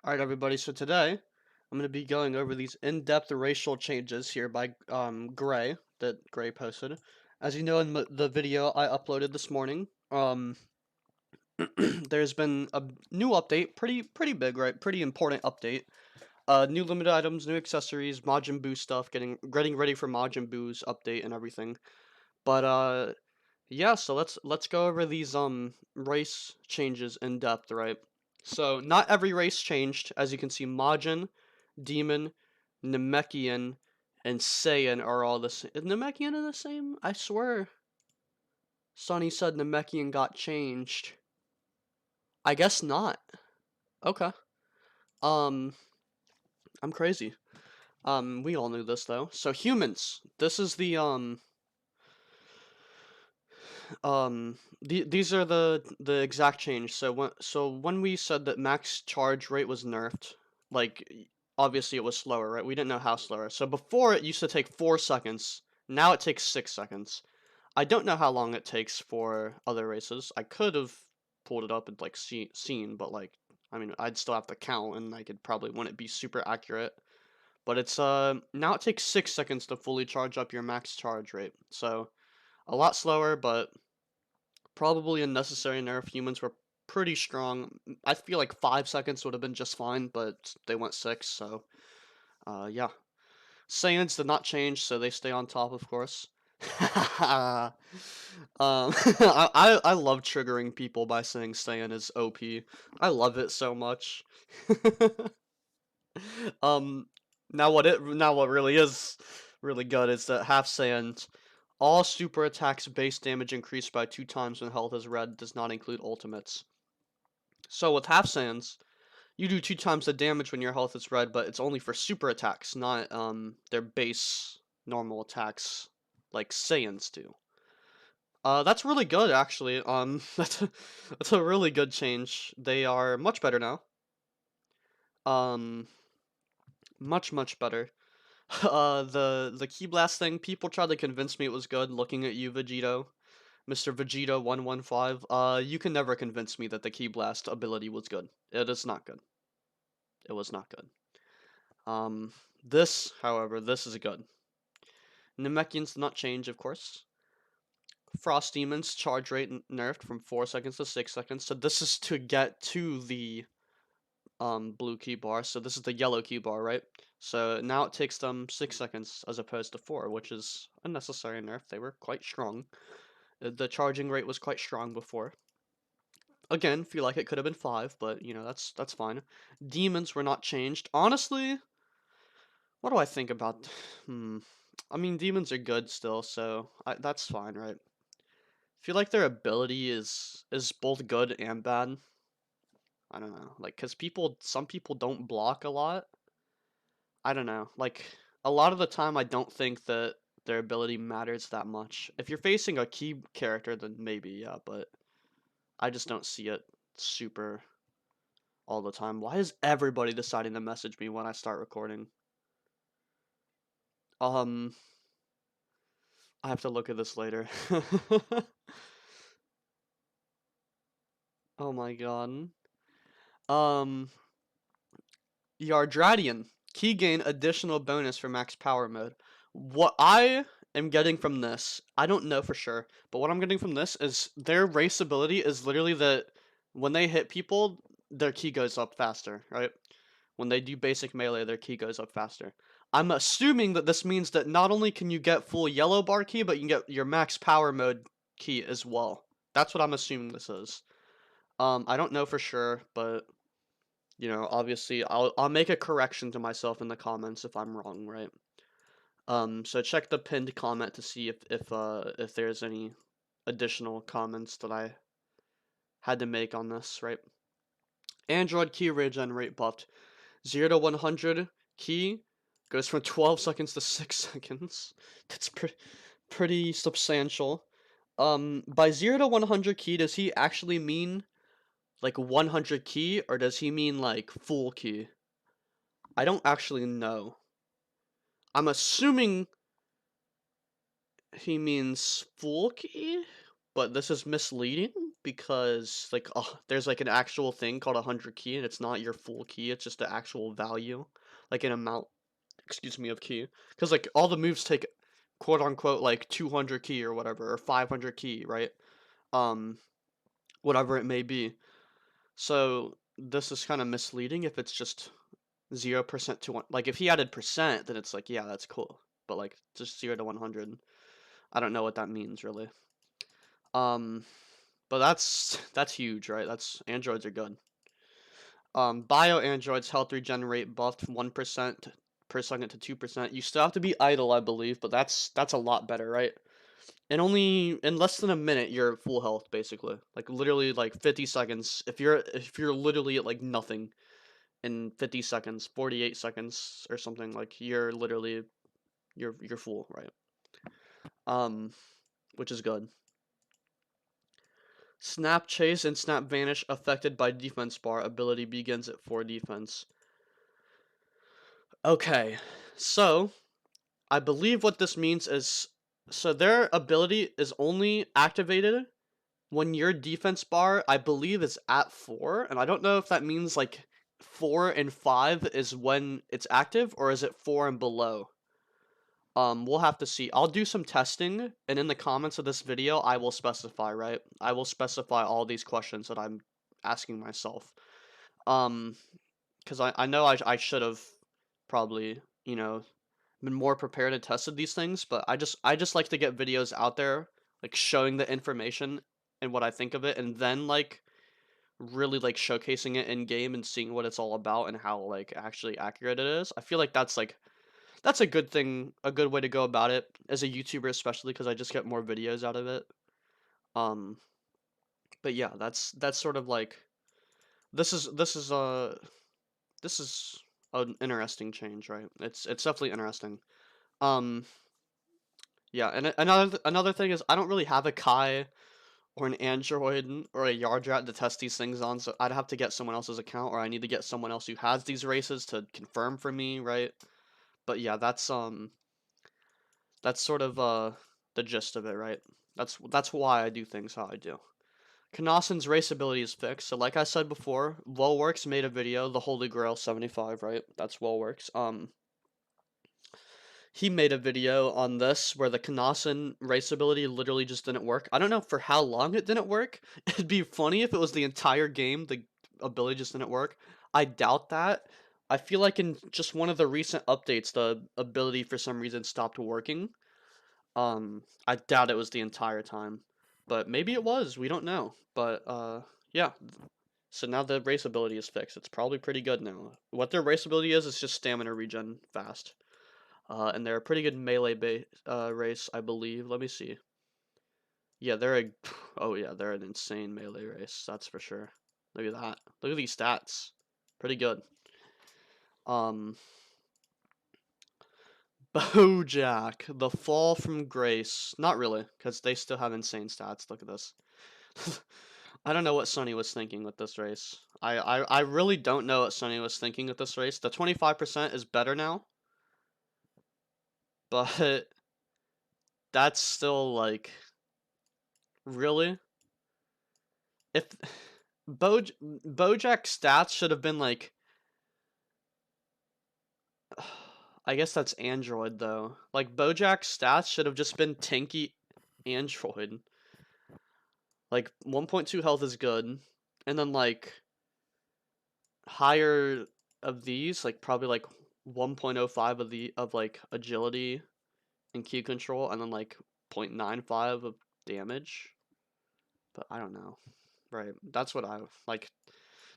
Alright everybody, so today I'm going to be going over these in-depth racial changes here by Gray, that Gray posted. As you know in the video I uploaded this morning, there's been a new update, pretty big, right? Pretty important update. New limited items, new accessories, Majin Buu stuff, getting ready for Majin Buu's update and everything. But yeah, so let's go over these race changes in depth, right? So not every race changed. As you can see, Majin, Demon, Namekian, and Saiyan are all the same. Is Namekian the same? I swear Sonny said Namekian got changed. I guess not. Okay. Um, I'm crazy. We all knew this though. So humans. This is these are the exact change. So when we said that max charge rate was nerfed, like obviously it was slower, right? We didn't know how slower. So before it used to take 4 seconds. Now it takes 6 seconds. I don't know how long it takes for other races. I could have pulled it up and like seen, but like I mean I'd still have to count and I could probably wouldn't be super accurate. But it's now it takes 6 seconds to fully charge up your max charge rate. So a lot slower, but probably a necessary nerf. Humans were pretty strong. I feel like 5 seconds would have been just fine, but they went 6, so yeah. Saiyans did not change, so they stay on top, of course. I love triggering people by saying Saiyan is OP. I love it so much. um, now what really is really good is that half Saiyans, all super attacks base damage increased by 2 times when health is red, does not include ultimates. So with half Saiyans, you do 2 times the damage when your health is red, but it's only for super attacks, not their base normal attacks like Saiyans do. That's really good actually. That's a really good change. They are much better now. Um, much better. The Ki Blast thing, people tried to convince me it was good. Looking at you, Vegito, Mr. Vegito 115. You can never convince me that the Ki Blast ability was good. It is not good. It was not good. This, however, this is good. Namekians did not change, of course. Frost Demons charge rate nerfed from 4 seconds to 6 seconds. So this is to get to the blue key bar. So this is the yellow key bar, right? So now it takes them 6 seconds as opposed to 4, which is a necessary nerf. They were quite strong. The charging rate was quite strong before. Again, feel like it could have been 5, but you know, that's fine. Demons were not changed. Honestly, what do I think about I mean, demons are good still, so that's fine, right? Feel like their ability is both good and bad. I don't know, like, cause some people don't block a lot. I don't know, like a lot of the time I don't think that their ability matters that much. If you're facing a key character, then maybe yeah, but I just don't see it super all the time. Why is everybody deciding to message me when I start recording? I have to look at this later. Oh my god. Um, Yardradian. Key gain additional bonus for max power mode. What I am getting from this, I don't know for sure, but what I'm getting from this is their race ability is literally that when they hit people, their key goes up faster, right? When they do basic melee, their key goes up faster. I'm assuming that this means that not only can you get full yellow bar key, but you can get your max power mode key as well. That's what I'm assuming this is. I don't know for sure, but you know, obviously I'll make a correction to myself in the comments if I'm wrong, right? So check the pinned comment to see if there's any additional comments that I had to make on this, right? Android key regen rate buffed. 0 to 100 key goes from 12 seconds to 6 seconds. That's pretty substantial. By 0 to 100 key, does he actually mean like 100 key, or does he mean like full key? I don't actually know. I'm assuming he means full key, but this is misleading. because like there's like an actual thing called 100 key, and it's not your full key, it's just the actual value, like an amount, excuse me, of key. Because like all the moves take quote unquote like 200 key or whatever, or 500 key, right? Um, whatever it may be. So this is kind of misleading if it's just 0% to 1. Like if he added percent, then it's like, yeah, that's cool. But like just 0 to 100, I don't know what that means really. But that's huge, right? That's androids are good. Bio androids health regenerate buffed 1% per second to 2%. You still have to be idle, I believe, but that's a lot better, right? And only in less than a minute you're at full health basically. Like literally like 50 seconds. If you're literally at like nothing in 50 seconds, 48 seconds or something, like you're literally you're full, right? Um which is good. Snap chase and snap vanish affected by defense bar ability begins at 4 defense. Okay. So, I believe what this means is so their ability is only activated when your defense bar, I believe, is at 4, and I don't know if that means like 4 and 5 is when it's active, or is it 4 and below? We'll have to see. I'll do some testing, and in the comments of this video, I will specify, right? I will specify all these questions that I'm asking myself. Um, because I know I should have probably, been more prepared and tested these things, but I just like to get videos out there, like showing the information and what I think of it, and then like really like showcasing it in game and seeing what it's all about and how like actually accurate it is. I feel like that's a good thing, a good way to go about it as a YouTuber, especially because I just get more videos out of it. Um, but yeah, that's sort of like this is this is an interesting change, right? It's definitely interesting. Um, yeah, and another thing is I don't really have a Kai or an Android or a Yardrat to test these things on, so I'd have to get someone else's account, or I need to get someone else who has these races to confirm for me, right? But yeah, that's sort of the gist of it, right? That's why I do things how I do. Kanasan's race ability is fixed, so like I said before, Wellworks made a video, the Holy Grail 75, right? That's Wellworks. He made a video on this where the Kanasan race ability literally just didn't work. I don't know for how long it didn't work. It'd be funny if it was the entire game the ability just didn't work. I doubt that. I feel like in just one of the recent updates the ability for some reason stopped working. I doubt it was the entire time. But maybe it was, we don't know. But yeah. So now the race ability is fixed. It's probably pretty good now. What their race ability is just stamina regen fast. And they're a pretty good melee race, I believe. Let me see. Yeah, oh yeah, they're an insane melee race. That's for sure. Look at that. Look at these stats. Pretty good. Um, Bojack, the fall from grace. Not really, because they still have insane stats. Look at this. I don't know what Sonny was thinking with this race. I really don't know what Sonny was thinking with this race. The 25% is better now, but that's still like really. If Bojack stats should have been like, I guess that's Android though. Like Bojack stats should have just been tanky Android. Like 1.2 health is good, and then like higher of these, like probably like 1.05 of like agility and Q control, and then like 0.95 of damage. But I don't know. Right. That's what I like.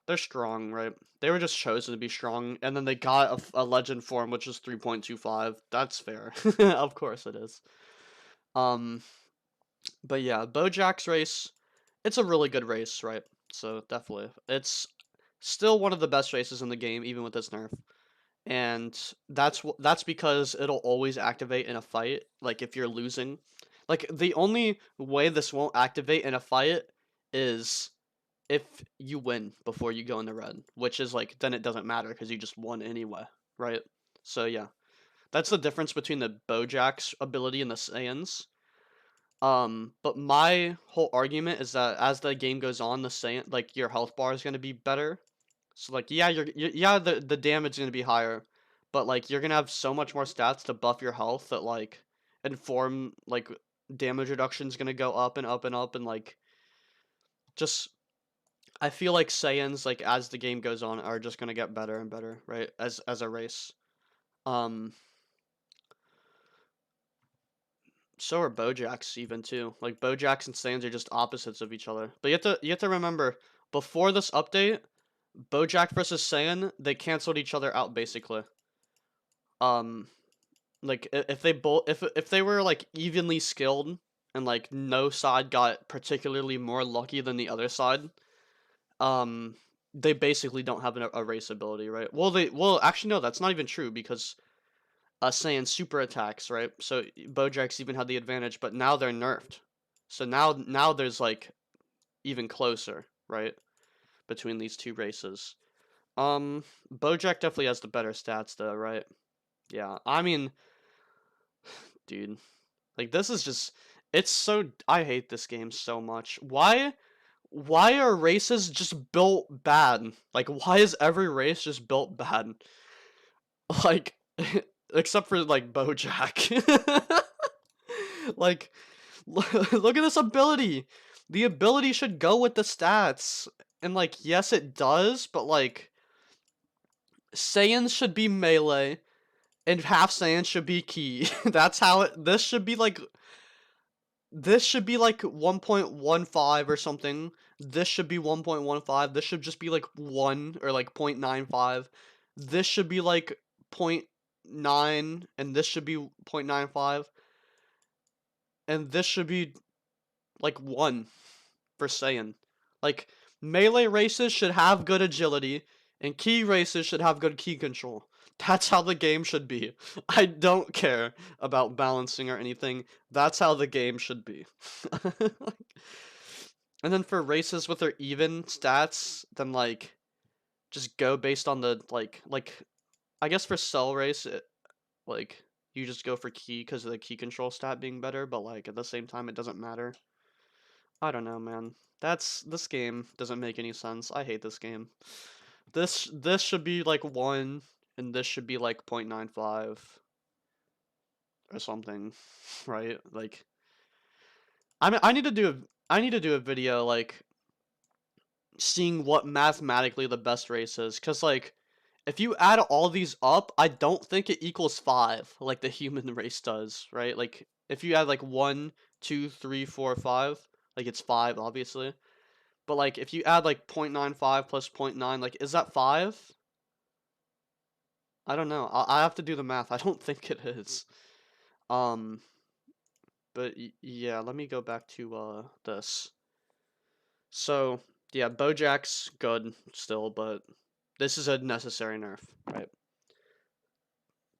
They're strong, right? They were just chosen to be strong, and then they got a legend form, which is 3.25. That's fair. Of course it is. Um, but yeah, Bojack's race, it's a really good race, right? So definitely, it's still one of the best races in the game, even with this nerf. And that's because it'll always activate in a fight. Like if you're losing, like the only way this won't activate in a fight is if you win before you go in the red, which is like then it doesn't matter because you just won anyway, right? So yeah, that's the difference between the Bojack's ability and the Saiyans. But my whole argument is that as the game goes on, the same like your health bar is gonna be better. So like yeah, yeah the damage is gonna be higher, but like you're gonna have so much more stats to buff your health that like inform like damage reduction is gonna go up and up and up and like just I feel like Saiyans like as the game goes on are just gonna get better and better, right? As a race. Um, so are Bojacks even too. Like Bojacks and Saiyans are just opposites of each other. But you have to remember before this update, Bojack versus Saiyan, they canceled each other out basically. Um, like if they both if they were like evenly skilled and like no side got particularly more lucky than the other side, um, they basically don't have a race ability, right? Well actually no, that's not even true because Saiyan super attacks, right? So Bojack's even had the advantage, but now they're nerfed. So now there's like even closer, right? Between these two races. Bojack definitely has the better stats though, right? Yeah. I mean, dude, like this is just it's so I hate this game so much. Why are races just built bad? Like why is every race just built bad? Like except for like Bojack. Like look at this ability. The ability should go with the stats. And like yes it does, but like Saiyans should be melee and half Saiyans should be ki. That's how it this should be like 1.15 or something. This should be 1.15. This should just be like 1 or like 0.95. This should be like zero point 0.9 and this should be 0.95 and this should be like 1 for Saiyan. Like melee races should have good agility and ki races should have good ki control. That's how the game should be. I don't care about balancing or anything. That's how the game should be. And then for races with their even stats, then like just go based on the like I guess for cell race like you just go for ki because of the ki control stat being better, but like at the same time it doesn't matter. I don't know, man. This game doesn't make any sense. I hate this game. This should be like 1 and this should be like 0.95 or something, right? Like I need to do I need to do a video like seeing what mathematically the best race is cuz like if you add all these up, I don't think it equals 5 like the human race does, right? Like if you add like 1, 2, 3, 4, 5, like it's 5 obviously. But like if you add like 0.95 plus 0.9, like is that 5? I don't know. I have to do the math. I don't think it is. Um, but yeah, let me go back to this. So yeah, Bojack's good still, but this is a necessary nerf, right?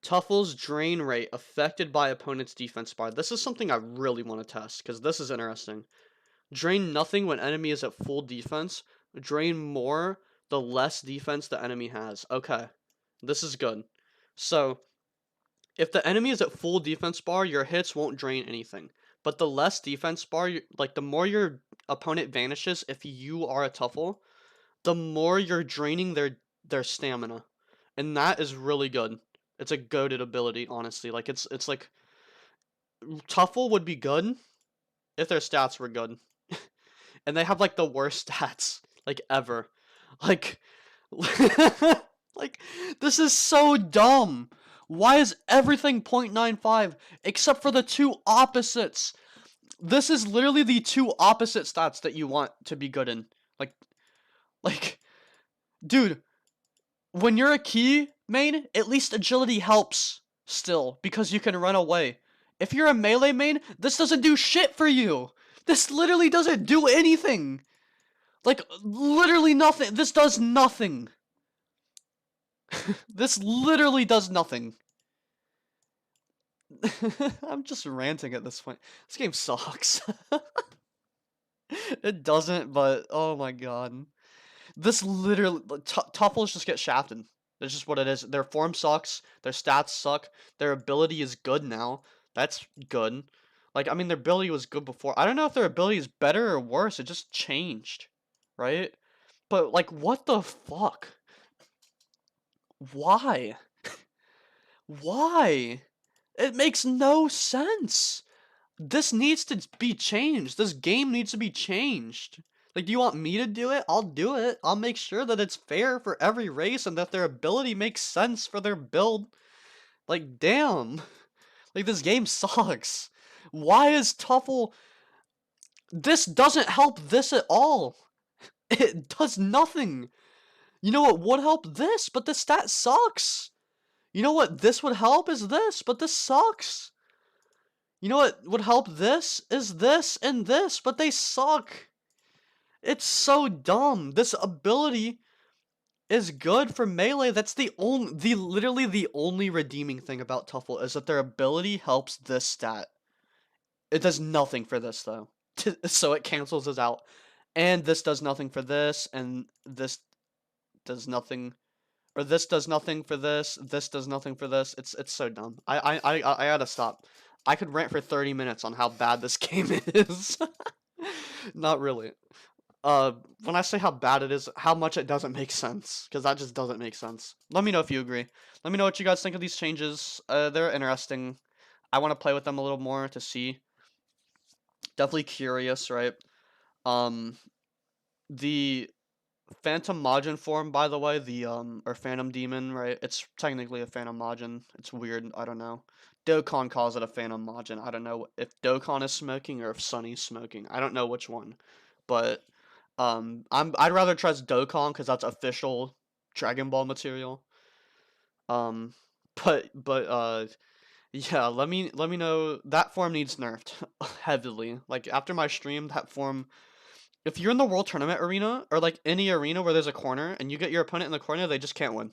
Tuffle's drain rate affected by opponent's defense bar. This is something I really want to test because this is interesting. Drain nothing when enemy is at full defense. Drain more the less defense the enemy has. Okay, this is good. So if the enemy is at full defense bar, your hits won't drain anything. But the less defense bar, like the more your opponent vanishes if you are a Tuffle, the more you're draining their stamina. And that is really good. It's a goated ability, honestly. Like it's like Tuffle would be good if their stats were good. And they have like the worst stats like ever. Like like this is so dumb. Why is everything 0.95 except for the two opposites? This is literally the two opposite stats that you want to be good in. Like dude, when you're a ki main, at least agility helps still because you can run away. If you're a melee main, this doesn't do shit for you. This literally doesn't do anything. Like literally nothing. This does nothing. This literally does nothing. I'm just ranting at this point. This game sucks. It doesn't, but oh my god. This literally Tuffles just get shafted. That's just what it is. Their form sucks. Their stats suck. Their ability is good now. That's good. Like, I mean, their ability was good before. I don't know if their ability is better or worse. It just changed, right? But, like, what the fuck? Why? Why? It makes no sense. This needs to be changed. This game needs to be changed. Like, do you want me to do it? I'll do it. I'll make sure that it's fair for every race and that their ability makes sense for their build. Like, damn. Like, this game sucks. Why is Tuffle... This doesn't help this at all. It does nothing. You know what would help this, but the stat sucks. You know what this would help is this, but this sucks. You know what would help this is this and this, but they suck. It's so dumb. This ability is good for melee. That's literally the only redeeming thing about Tuffle is that their ability helps this stat. It does nothing for this though. So it cancels us out. And this does nothing for this, and this does nothing, or this does nothing for this. This does nothing for this. It's so dumb. I gotta stop. I could rant for 30 minutes on how bad this game is. Not really. When I say how bad it is, how much it doesn't make sense, because that just doesn't make sense. Let me know if you agree. Let me know what you guys think of these changes. They're interesting. I want to play with them a little more to see. Definitely curious, right? Um, the Phantom Majin form, by the way, or Phantom Demon, right? It's technically a Phantom Majin. It's weird. I don't know. Dokkan calls it a Phantom Majin. I don't know if Dokkan is smoking or if Sunny's smoking. I don't know which one, but I'd rather trust Dokkan because that's official Dragon Ball material. Um, but yeah. Let me know. That form needs nerfed heavily. Like after my stream, that form. If you're in the World Tournament arena, or like any arena where there's a corner, and you get your opponent in the corner, they just can't win.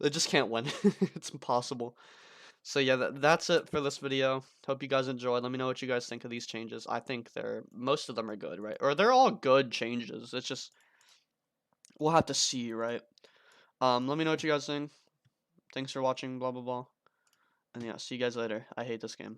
They just can't win. It's impossible. So yeah, that's it for this video. Hope you guys enjoyed. Let me know what you guys think of these changes. I think most of them are good, right? Or they're all good changes. It's just, we'll have to see, right? Let me know what you guys think. Thanks for watching, blah, blah, blah. And yeah, see you guys later. I hate this game.